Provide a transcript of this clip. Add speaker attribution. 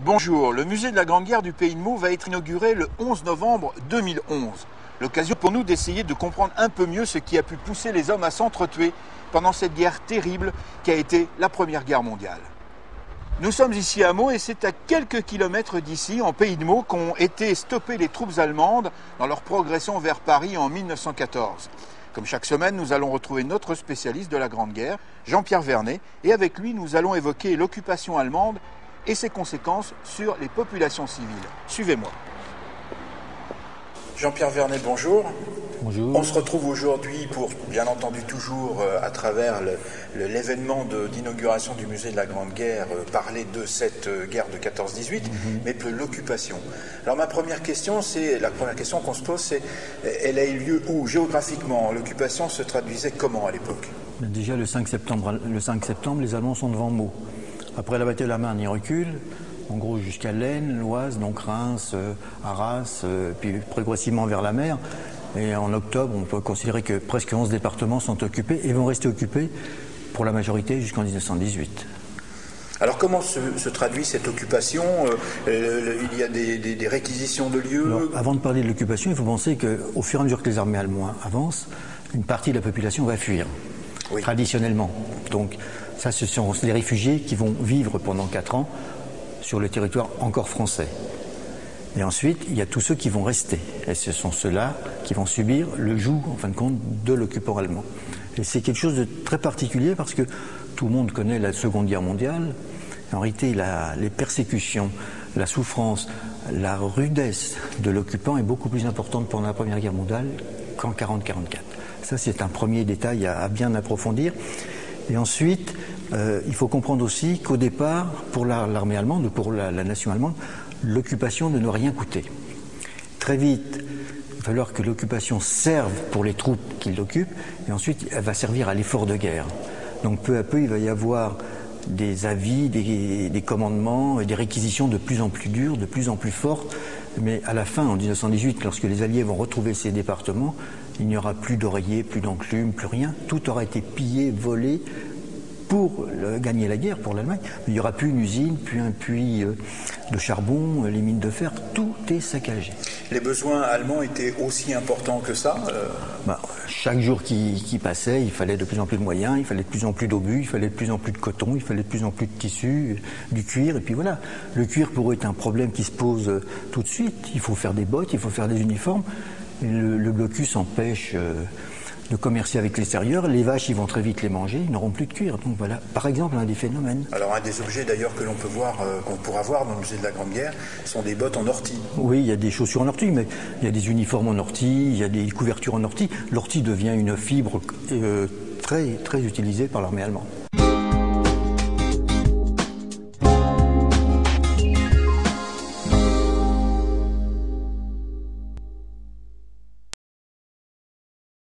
Speaker 1: Bonjour, le musée de la Grande Guerre du Pays de Meaux va être inauguré le 11 novembre 2011. L'occasion pour nous d'essayer de comprendre un peu mieux ce qui a pu pousser les hommes à s'entretuer pendant cette guerre terrible qui a été la Première Guerre mondiale. Nous sommes ici à Meaux et c'est à quelques kilomètres d'ici, en Pays de Meaux, qu'ont été stoppées les troupes allemandes dans leur progression vers Paris en 1914. Comme chaque semaine, nous allons retrouver notre spécialiste de la Grande Guerre, Jean-Pierre Vernet, et avec lui, nous allons évoquer l'occupation allemande et ses conséquences sur les populations civiles. Suivez-moi. Jean-Pierre Vernet, bonjour.
Speaker 2: Bonjour.
Speaker 1: On se retrouve aujourd'hui pour, bien entendu toujours à travers l'événement d'inauguration du musée de la Grande Guerre, parler de cette guerre de 14-18, mais de l'occupation. Alors ma première question, la première question qu'on se pose, c'est elle a eu lieu où géographiquement? L'occupation se traduisait comment à l'époque?
Speaker 2: Déjà le 5 septembre, les Allemands sont devant Meaux. Après la bataille de la Marne, ils reculent, en gros jusqu'à l'Aisne, l'Oise, donc Reims, Arras, puis progressivement vers la mer. Et en octobre, on peut considérer que presque 11 départements sont occupés et vont rester occupés pour la majorité jusqu'en 1918.
Speaker 1: Alors comment se traduit cette occupation? Il y a des réquisitions de lieux?
Speaker 2: Alors, avant de parler de l'occupation, il faut penser qu'au fur et à mesure que les armées allemandes avancent, une partie de la population va fuir, oui, traditionnellement. Donc ça, ce sont les réfugiés qui vont vivre pendant 4 ans sur le territoire encore français. Et ensuite, il y a tous ceux qui vont rester. Et ce sont ceux-là qui vont subir le joug, en fin de compte, de l'occupant allemand. Et c'est quelque chose de très particulier parce que tout le monde connaît la Seconde Guerre mondiale. En réalité, les persécutions, la souffrance, la rudesse de l'occupant est beaucoup plus importante pendant la Première Guerre mondiale qu'en 40-44. Ça, c'est un premier détail à bien approfondir. Et ensuite, il faut comprendre aussi qu'au départ, pour l'armée allemande ou pour la nation allemande, l'occupation ne doit rien coûter. Très vite, il va falloir que l'occupation serve pour les troupes qui l'occupent, et ensuite, elle va servir à l'effort de guerre. Donc peu à peu, il va y avoir des avis, des commandements et des réquisitions de plus en plus dures, de plus en plus fortes. Mais à la fin, en 1918, lorsque les Alliés vont retrouver ces départements, il n'y aura plus d'oreillers, plus d'enclumes, plus rien. Tout aura été pillé, volé pour gagner la guerre, pour l'Allemagne. Mais il n'y aura plus une usine, plus un puits de charbon, les mines de fer, tout est saccagé.
Speaker 1: Les besoins allemands étaient aussi importants que ça?
Speaker 2: Chaque jour qui passait, il fallait de plus en plus de moyens, il fallait de plus en plus d'obus, il fallait de plus en plus de coton, il fallait de plus en plus de tissu, du cuir, et puis voilà. Le cuir pour eux est un problème qui se pose tout de suite. Il faut faire des bottes, il faut faire des uniformes. Et le blocus empêche de commercer avec l'extérieur. Les vaches, ils vont très vite les manger, ils n'auront plus de cuir. Donc voilà, par exemple, un des phénomènes.
Speaker 1: Alors un des objets d'ailleurs que l'on peut voir, qu'on pourra voir dans le musée de la Grande Guerre, sont des bottes en ortie.
Speaker 2: Oui, il y a des chaussures en ortie, mais il y a des uniformes en ortie, il y a des couvertures en ortie. L'ortie devient une fibre très, très utilisée par l'armée allemande.